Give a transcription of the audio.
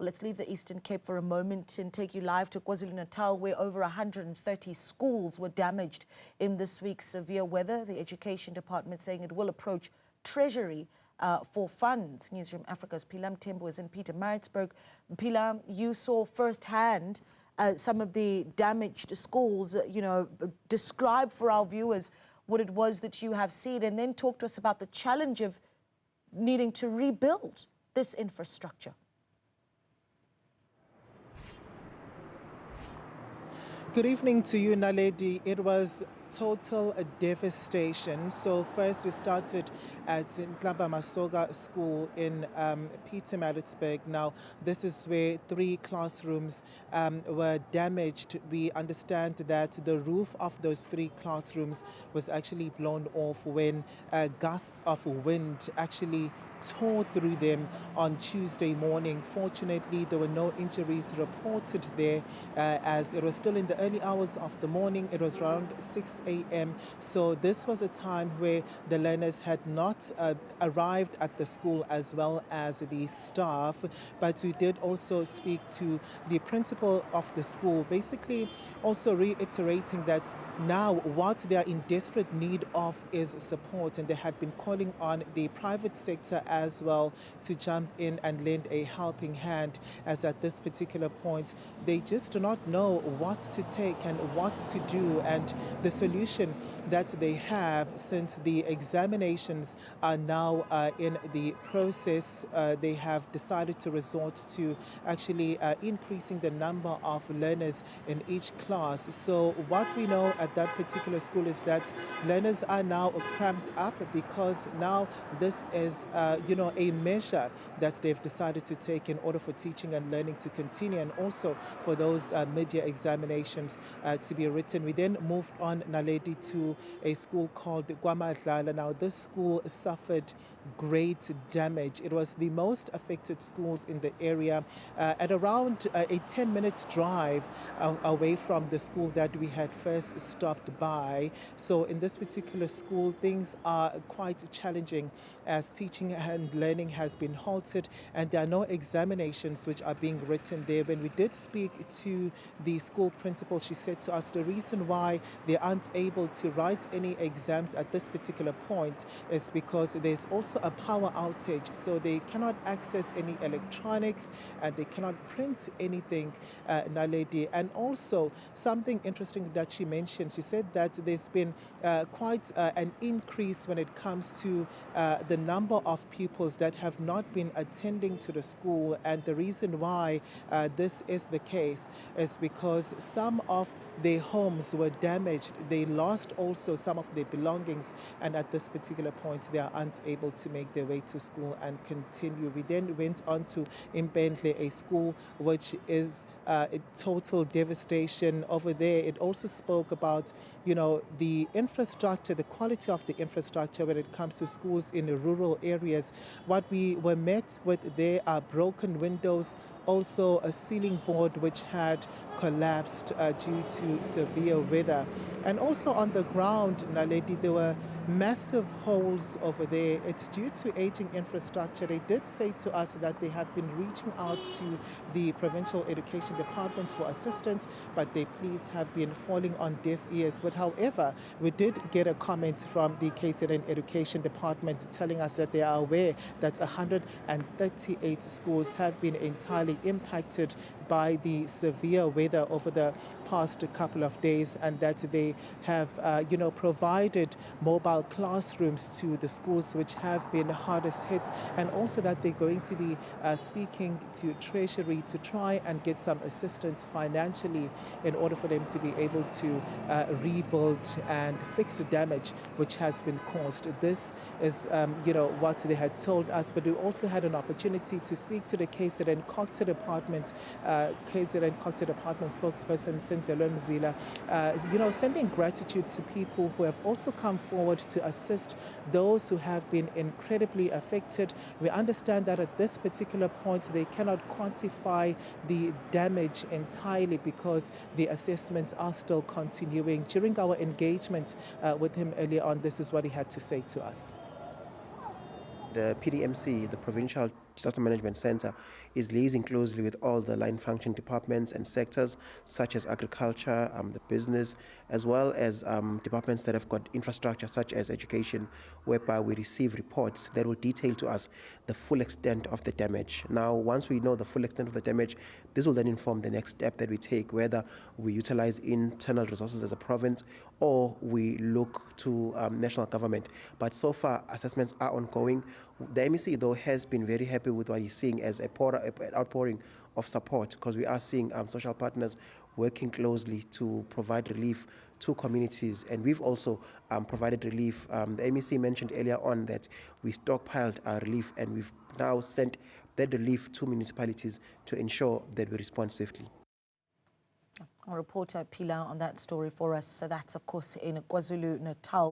Well, let's leave the Eastern Cape for a moment and take you live to KwaZulu-Natal, where over 130 schools were damaged in this week's severe weather. The Education Department saying it will approach Treasury for funds. Newzroom Afrika's Phila Mthembu is in Pietermaritzburg. Phila, you saw firsthand some of the damaged schools. Describe for our viewers what it was that you have seen, and then talk to us about the challenge of needing to rebuild this infrastructure. Good evening to you, Naledi. It was total devastation. So first we started at Masoga School in Pietermaritzburg. Now this is where 3 classrooms were damaged. We understand that the roof of those 3 classrooms was actually blown off when gusts of wind actually tore through them on Tuesday morning. Fortunately, there were no injuries reported there as it was still in the early hours of the morning. It was around 6 a.m. So this was a time where the learners had not arrived at the school, as well as the staff. But we did also speak to the principal of the school, basically also reiterating that now what they are in desperate need of is support, and they had been calling on the private sector as well to jump in and lend a helping hand, as at this particular point they just do not know what to take and what to do. And the solution that they have, since the examinations are now in the process, they have decided to resort to actually increasing the number of learners in each class. So what we know at that particular school is that learners are now cramped up, because now this is a measure that they've decided to take in order for teaching and learning to continue, and also for those mid-year examinations to be written. We then moved on, Naledi, to a school called KwaMadlala. Now this school suffered great damage. It was the most affected schools in the area, at around a 10-minute drive away from the school that we had first stopped by. So in this particular school, things are quite challenging, as teaching and learning has been halted, and there are no examinations which are being written there. When we did speak to the school principal, she said to us the reason why they aren't able to write any exams at this particular point is because there's also a power outage, so they cannot access any electronics and they cannot print anything, Naledi. And also something interesting that she mentioned, she said that there's been quite an increase when it comes to the number of pupils that have not been attending to the school. And the reason why this is the case is because some of their homes were damaged. They lost also some of their belongings, and at this particular point they are unable to make their way to school and continue. We then went on to Impendle, a school which is a total devastation over there. It also spoke about the infrastructure, the quality of the infrastructure when it comes to schools in the rural areas. What we were met with there are broken windows, also a ceiling board which had collapsed due to severe weather. And also on the ground, Naledi, there were massive holes over there. It's due to aging infrastructure. They did say to us that they have been reaching out to the provincial education departments for assistance, but their pleas have been falling on deaf ears. But however, we did get a comment from the KZN Education Department telling us that they are aware that 138 schools have been entirely impacted by the severe weather over the past couple of days, and that they have provided mobile classrooms to the schools which have been hardest hit, and also that they're going to be speaking to Treasury to try and get some assistance financially in order for them to be able to rebuild and fix the damage which has been caused. This is what they had told us, but we also had an opportunity to speak to the KZN Department spokesperson Phila Mthembu, sending gratitude to people who have also come forward to assist those who have been incredibly affected. We understand that at this particular point they cannot quantify the damage entirely because the assessments are still continuing. During our engagement with him earlier on, this is what he had to say to us. The PDMC, the Provincial Disaster Management Center, is liaising closely with all the line function departments and sectors such as agriculture, the business, as well as departments that have got infrastructure such as education, whereby we receive reports that will detail to us the full extent of the damage. Now, once we know the full extent of the damage, this will then inform the next step that we take, whether we utilize internal resources as a province or we look to national government. But so far, assessments are ongoing. The MEC, though, has been very happy with what he's seeing as an outpouring of support, because we are seeing social partners working closely to provide relief to communities, and we've also provided relief. The MEC mentioned earlier on that we stockpiled our relief, and we've now sent that relief to municipalities to ensure that we respond swiftly. Our reporter Phila on that story for us. So that's, of course, in KwaZulu-Natal.